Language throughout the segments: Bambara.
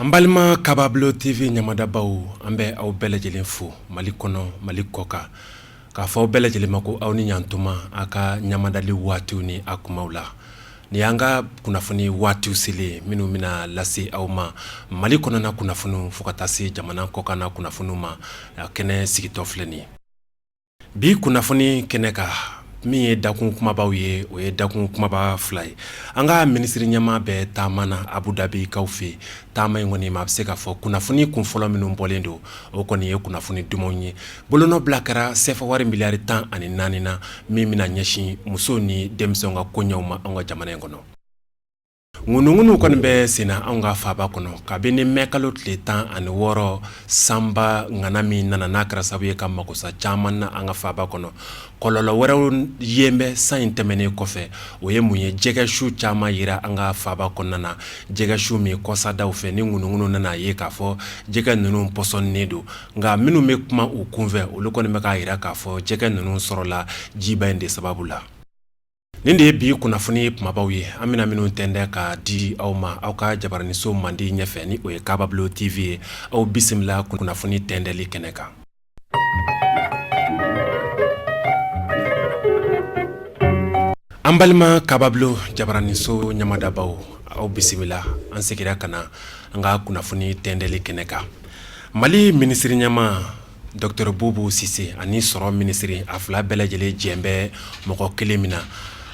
Ambalma Kabablo TV Nyamadabaw ambe aw bɛlɛjɛlen fo Mali kɔnɔ Mali kɔka k'a fɔ aw bɛlɛjɛlen ma ko aw ni ɲantuma a ka ɲamadali waatiw ni a kumaw la ni an ka kunnafoni waatiw selen minnu bɛna lase aw ma Mali kɔnɔna kunnafoniw fo ka taa se jamana kɔkanna kunnafoniw ma kɛnɛ sigitɔ filɛ nin ye bi kunnafoni kɛnɛ ka min ye dakun kumabaw ye o ye dakun kumaba fila ye an ka minisiri ɲɛma bɛɛ taama na Abu Dhabi kaw fɛ taama in kɔni ma a bɛ se ka fɔ kunnafoni kunfɔlɔ minnu bɔlen don o kɔni ye kunnafoni dumanw ye bolonɔ bila kɛra CFA wari miliyari 14 na min bɛna ɲɛsin musow ni denmisɛnw ka koɲɛw ma an ka jamana in kɔnɔ ŋunuŋunu kɔni bɛ senna anw ka faaba kɔnɔ kabini mɛkalo tile 16 sanba ŋana min nana n'a kɛra sababu ye ka makosa caman na an ka faaba kɔnɔ kɔlɔlɔ wɛrɛw yen bɛ san in tɛmɛnen kɔfɛ o ye mun ye jɛgɛsu caman yira an ka faaba kɔnɔna na jɛgɛsu min kɔsadaw fɛ ni ŋunuŋunu nana ye k'a fɔ jɛgɛ ninnu pɔsɔnnen don nka minnu bɛ kuma u kunfɛ olu kɔni bɛ k'a yira k'a fɔ jɛgɛ ninnu sɔrɔla jiba in de sababu la nin de ye bi kunnafoni kumabaw ye an bɛna minnu tɛndɛ ka di aw ma aw ka jabaraniso mandi ɲɛfɛ ni o ye Kabablo TV ye aw bisimila kunnafoni tɛndɛli kɛnɛ kan an balima Kabablo jabaraniso ɲamadabaw aw bisimila an segira ka na an ka kunnafoni tɛndɛli kɛnɛ kan Mali minisiri ɲɛma Dr Boubou Cissé ani sɔrɔ minisiri a fila bɛɛ lajɛlen jɛn bɛ mɔgɔ kelen min na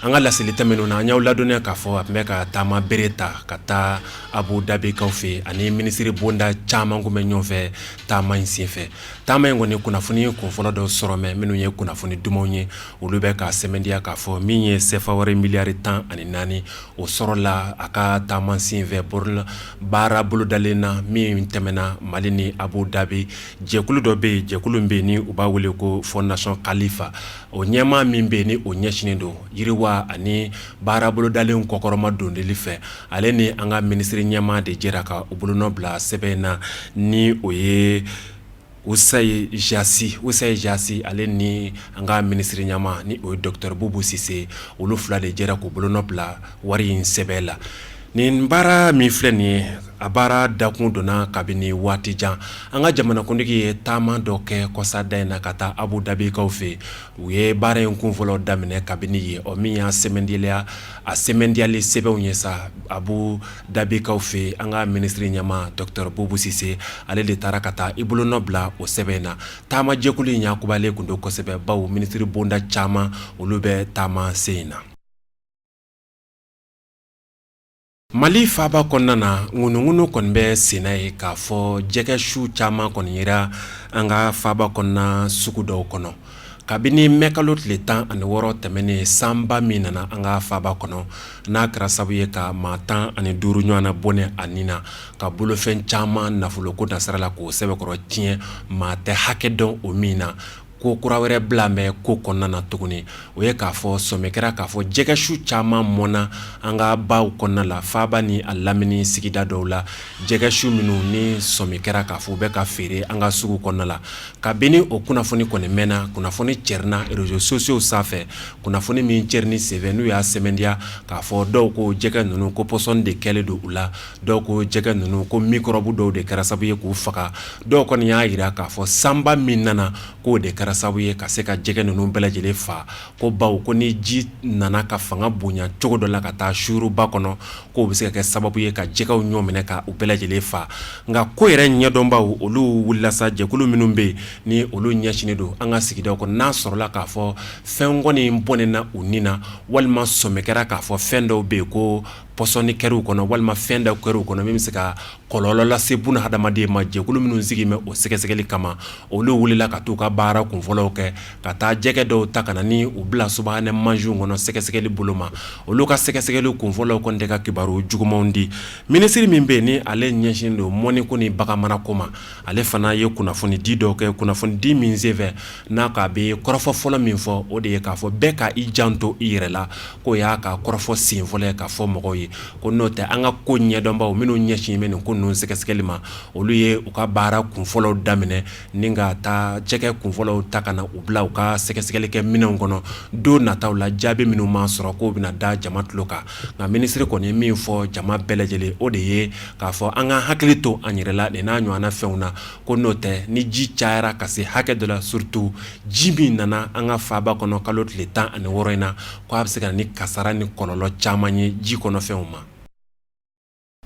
an ka laseli tɛmɛnenw na an y'aw ladɔnniya k'a fɔ a tun bɛ ka taama bere ta ka taa Abu Dhabi kaw fɛ ani minisiri bonda caman kun bɛ ɲɔgɔn fɛ taama in senfɛ taama in kɔni kunnafoni kunfɔlɔ dɔ sɔrɔ mɛ minnu ye kunnafoni dumanw ye olu bɛ ka sɛmɛndiya k'a fɔ min ye CFA wari miliyari 14 o sɔrɔla a ka taama senfɛ baara bolodalen na min tɛmɛna Mali ni Abu Dhabi jɛkulu dɔ bɛ yen jɛkulu min bɛ yen ni u b'a wele ko Fondation Khalifa o ɲɛmaa min bɛ yen ni o ɲɛsinnen don yiriwa ani baara bolodalen kɔkɔrɔma dondeli fɛ ale ni an ka minisiri ɲɛma de jɛra ka u bolonɔ bila sɛbɛn na ni o ye Usaye Jasi ale ni an ka minisiri ɲɛma ni o ye Dr Boubou Cissé olu fila de jɛra k'u bolonɔ bila wari in sɛbɛn la nin baara min filɛ nin ye a baara dakun donna kabini waati jan an ka jamanakuntigi ye taama dɔ kɛ kɔsada in na ka taa Abu Dhabi kaw fɛ u ye baara in kunfɔlɔ daminɛ kabini ye min y'a sɛmɛndiyali sɛbɛnw ye sa Abu Dhabi kaw fɛ an ka minisiri ɲɛma Dr Boubou Cissé ale de taara ka taa i bolonɔ bila o sɛbɛn na taama jɛkulu in yakubalen kun don kosɛbɛ bawo minisiri bonda caman olu bɛ taama sen in na Mali faaba kɔnɔna na ŋunuŋunu kɔni bɛ senna ye k'a fɔ jɛgɛsu caman kɔni yera an ka faaba kɔnɔna sugu dɔw kɔnɔ kabini mɛkalo tile 16 tɛmɛnen sanba min nana an ka faaba kɔnɔ n'a kɛra sababu ye ka maa 15 ɲɔgɔnna bɔnɛ a nin na ka bolofɛn caman nafolo ko nasara la k'o sɛbɛkɔrɔ tiɲɛ maa tɛ hakɛ dɔn o min na ko kura wɛrɛ bila mɛ ko kɔnɔna na tuguni o ye k'a fɔ sɔmi kɛra k'a fɔ jɛgɛsu caman mɔnna an ka baw kɔnɔna la faaba ni a lamini sigida dɔw la jɛgɛsu minnu ni sɔmi kɛra k'a fɔ u bɛ ka feere an ka sugu kɔnɔna la kabini o kunnafoni kɔni mɛnna kunnafoni cɛrina réseaux sociaux sanfɛ kunnafoni min cɛrini senfɛ n'u y'a sɛmɛndiya k'a fɔ dɔw ko jɛgɛ ninnu ko pɔsɔni de kɛlen don u la dɔw ko jɛgɛ ninnu ko mikɔrɔbu dɔw de kɛra sababu ye k'u faga dɔw kɔni y'a yira k'a fɔ sanba min nana k'o de kɛra sababu ye ka se ka jɛgɛ ninnu bɛɛ lajɛlen fa ko baw ko ni ji nana ka fanga bonya cogo dɔ la ka taa suruba kɔnɔ k'o bɛ se ka kɛ sababu ye ka jɛgɛw ɲɔgɔn minɛ ka u bɛɛ lajɛlen fa nka ko yɛrɛ ɲɛdɔnbaw olu wulila sa jɛkulu minnu bɛ yen ni olu ɲɛsinnen don an ka sigidaw kɔnɔ n'a sɔrɔla k'a fɔ fɛn kɔni bɔnɛna u ni na walima sɔmi kɛra k'a fɔ fɛn dɔw bɛ yen ko pɔsɔni kɛr'u kɔnɔ walima fɛn dɔw kɛr'u kɔnɔ min bɛ se ka kɔlɔlɔ lase buna hadamaden ma jɛkulu minnu sigi mɛ o sɛgɛsɛgɛli kama olu wulila ka t'u ka baara kunfɔlɔw kɛ ka taa jɛgɛ dɔw ta ka na ni u bila subahana mansiw kɔnɔ sɛgɛsɛgɛli bolo ma olu ka sɛgɛsɛgɛli kunfɔlɔw kɔni tɛ ka kibaru jugumanw di minisiri min bɛ yen ni ale ɲɛsin don mɔniko ni baganmarako ma ale fana ye kunnafoni di dɔw kɛ kunnafoni di min senfɛ n'a k'a bɛ kɔrɔfɔ fɔlɔ min fɔ o de ye k'a fɔ bɛɛ ka i janto i yɛrɛ la k'o y'a ka kɔrɔfɔ sen fɔlɔ ye k'a fɔ mɔgɔw ye ye ko n'o tɛ an ka ko ɲɛdɔnbaw minnu ɲɛsin bɛ nin ko ninnu sɛgɛsɛgɛli ma olu ye u ka baara kunfɔlɔw daminɛ ni ka taa jɛgɛ kunfɔlɔw ta ka na u bila u ka sɛgɛsɛgɛli kɛ minɛnw kɔnɔ don nataw la jaabi minnu ma sɔrɔ k'o bɛna da jama tulo kan nka minisiri kɔni ye min fɔ jama bɛɛ lajɛlen o de ye k'a fɔ an ka hakili to an yɛrɛ la nin n'a ɲɔgɔnna fɛnw na ko n'o tɛ ni ji cayara ka se hakɛ dɔ la surtout ji min nana an ka faaba kɔnɔ kalo tile 16 in na ko a bɛ se ka na ni kasara ni kɔlɔlɔ caman ye ji kɔnɔfɛnw ma.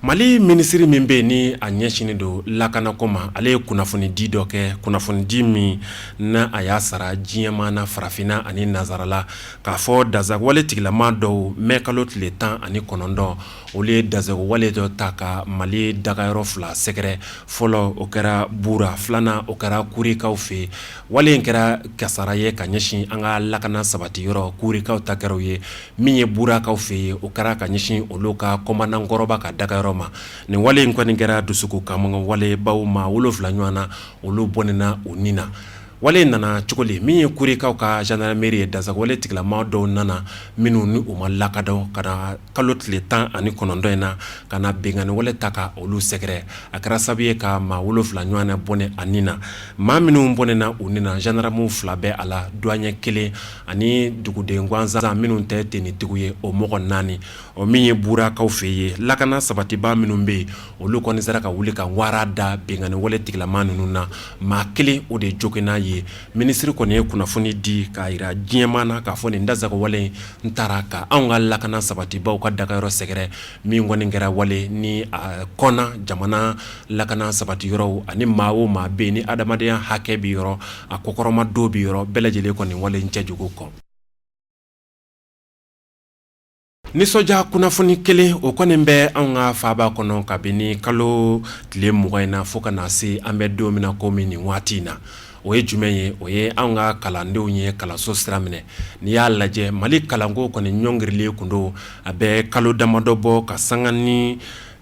Mali minisiri min bɛ ni a ɲɛsinen don lakanako ma ale ye kunnafoni di dɔ kɛ kunnafoni di min na a y'a sara diɲɛmaana farafinna ani nazarala k'a fɔ dazawale tigilama dɔw mɛ kalo tile 19 olu ye dazawale dɔ ta ka Mali dagayɔrɔ 2 sɛgɛrɛ fɔlɔ o kɛra Bura filanan o kɛra Kurikaw fɛ wale in kɛra kasara ye ka ɲɛsin an ka lakana sabati yɔrɔ Kurikaw ta kɛra ye min ye Burakaw fɛ o kɛra ka ɲɛsin olu ka kɔmandankɔrɔba ka dagayɔrɔ ma nin wale in kɔni kɛra dusuku kamango wale baw ma 7 ɲɔgɔn na olu bɔnɛna u ni na wale nana cogo di min ye Kurikaw ka gendarmerie ye dazawale tigilama dɔw nana minnu ni u ma lakadaw ka kalo tile 19 in na ka na bengani wale ta ka olu sɛgɛrɛ a kɛra sababu ye ka ma 7 ɲɔgɔn na bɔnɛ a ni na maa minnu bɔnɛna u ni na gendarmew 2 bɛ a la douanier 1 ani duguden gansan minnu tɛ tenitigiw ye o mɔgɔ 4 o min ye Burakaw fɛ ye lakana sabatiba minnu bɛ olu kɔni sera ka wuli ka wara da bengani wale tigilama ninnu na maa 1 o de jogena ye minisiri kɔni ye kunnafoni di k'a yira diɲɛmaana k'a fɔ nin dazawale n taara ka anw ka lakana sabatibaw ka dagayɔrɔ sɛgɛrɛ min kɔni kɛra wale ni a kɔnna jamana lakana sabatiyɔrɔw ani maa o maa bɛ ni adamadenya hakɛ bi yɔrɔ a kokɔrɔma do bi yɔrɔ bɛɛ lajɛlen kɔni wale n cɛjugu kɔ. Nisɔndiya kunnafoni kelen o kɔni bɛ anw ka faaba kɔnɔ kabini kalo tile 20 in na fo ka na se an bɛ don min na komi nin waati in na o ye jumɛn ye o ye anw ka kalandenw ye kalanso sira minɛ n'i y'a lajɛ Mali kalanko kɔni ɲɔngirilen kun don a bɛ kalo damadɔ bɔ ka sanga ni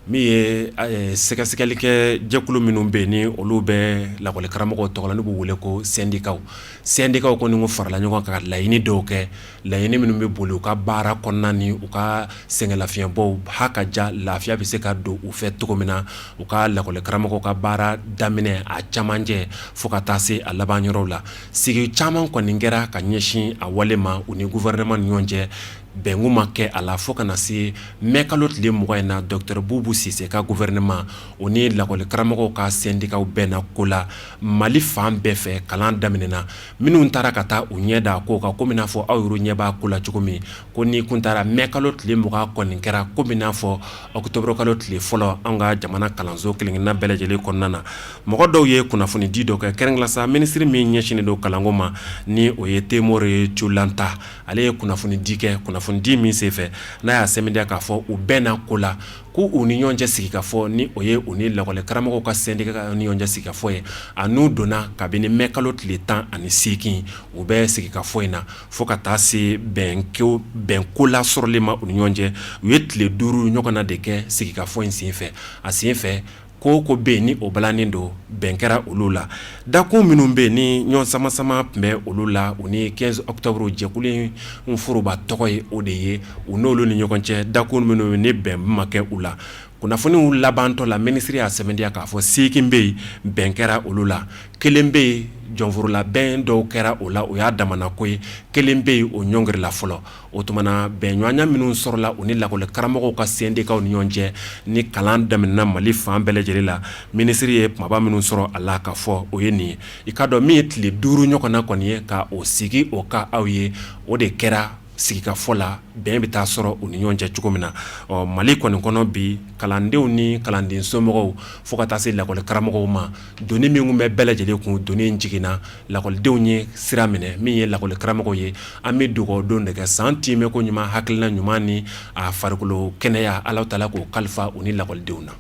min ye sɛgɛsɛgɛlikɛ jɛkulu minnu bɛ ni olu bɛ lakɔli karamɔgɔw tɔgɔ la n'u b'u wele ko syndicats kɔni ko farala ɲɔgɔn kan ka laɲini dɔw kɛ laɲini minnu bɛ boli u ka baara kɔnɔna ni u ka sɛgɛnlafiɲɛbɔw ha ka ja lafiya bɛ se ka don u fɛ cogo min na u ka lakɔli karamɔgɔw ka baara daminɛ a camancɛ fo ka taa se a laban yɔrɔw la sigi caman kɔni kɛra ka ɲɛsin a wale ma u ni gouvernement ni ɲɔgɔn cɛ bɛngu ma kɛ a la fo ka na se mɛ kalo tile 20 in na Dr Bubu Sise ka gouvernement o ni lakɔli karamɔgɔw ka syndicats bɛnna ko la Mali fan bɛɛ fɛ kalan daminɛna minnu taara ka taa u ɲɛ da ko kan komi n'a fɔ aw yɛrɛ ɲɛ b'a ko la cogo min ko ni kun taara mɛ kalo tile 20 kɔni kɛra komi n'a fɔ octobre kalo tile fɔlɔ an ka jamana kalanso kelenkelenna bɛɛ lajɛlen kɔnɔna na mɔgɔ dɔw ye kunnafoni di dɔ kɛ kɛrɛnkɛrɛnnenya sa minisiri min ɲɛsinnen don kalanko ma ni o ye Temore Culanta ale ye kunnafoni di kɛ kunnafoni di min senfɛ n'a y'a sɛmɛntiya k'a fɔ u bɛnna ko la ko u ni ɲɔgɔn cɛ sigi ka fɔ ni o ye u ni lakɔli karamɔgɔw ka syndicat ni ɲɔgɔn cɛ sigi ka fɔ ye a n'u donna kabini mɛ kalo tile 18 u bɛ sigi ka fɔ in na fo ka taa se bɛnko la sɔrɔli ma u ni ɲɔgɔn cɛ u ye tile 5 ɲɔgɔn na de kɛ sigi ka fɔ in senfɛ a senfɛ ko bɛ ni o balanin don bɛn kɛra olu la dakun minnu bɛ ni ɲɔgɔn sama tun bɛ olu la u ni 15 octobre jɛkulu in foroba tɔgɔ ye o de ye u n'olu ni ɲɔgɔn cɛ dakun minnu ni bɛn ma kɛ u la kunnafoniw labantɔ la minisiri y'a sɛmɛntiya k'a fɔ 8 bɛ yen bɛn kɛra olu la 1 bɛ yen jɔnforola bɛn dɔw kɛra o la o y'a damana ko ye 1 bɛ yen o ɲɔngirila fɔlɔ o tumana bɛnɲɔgɔnya minnu sɔrɔla u ni lakɔli karamɔgɔw ka syndicats ni ɲɔgɔn cɛ ni kalan daminɛna Mali fan bɛɛ lajɛlen la minisiri ye kumaba minnu sɔrɔ a la ka fɔ o ye nin ye i ka dɔn min ye tile 5 ɲɔgɔnna kɔni ye ka o sigi o ka aw ye o de kɛra sigikafɔ la bɛn bɛ taa sɔrɔ u ni ɲɔgɔn cɛ cogo min na Mali kɔni kɔnɔ bi kalandenw ni kalanden somɔgɔw fo ka taa se lakɔli karamɔgɔw ma doni min bɛ bɛɛ lajɛlen kun doni in jiginna lakɔlidenw ye sira minɛ min ye lakɔli karamɔgɔw ye an bɛ dugawudon de kɛ san timɛ ko ɲuman hakilina ɲuman ni a farikolo kɛnɛya Alahu Taala k'o kalifa u ni lakɔlidenw na.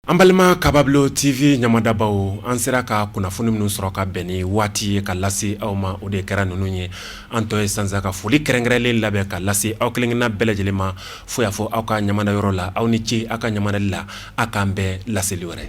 An balima Kababilo TV ɲamadabaw an sera ka kunnafoni minnu sɔrɔ ka bɛn ni waati ye ka lase aw ma o de kɛra ninnu ye an tɔ ye sansa ka foli kɛrɛnkɛrɛnlen labɛn ka lase aw kelenkelenna bɛɛ lajɛlen ma fo y'a fɔ aw ka ɲamadayɔrɔ la aw ni ce aw ka ɲamadali la a k'an bɛɛ laseli wɛrɛ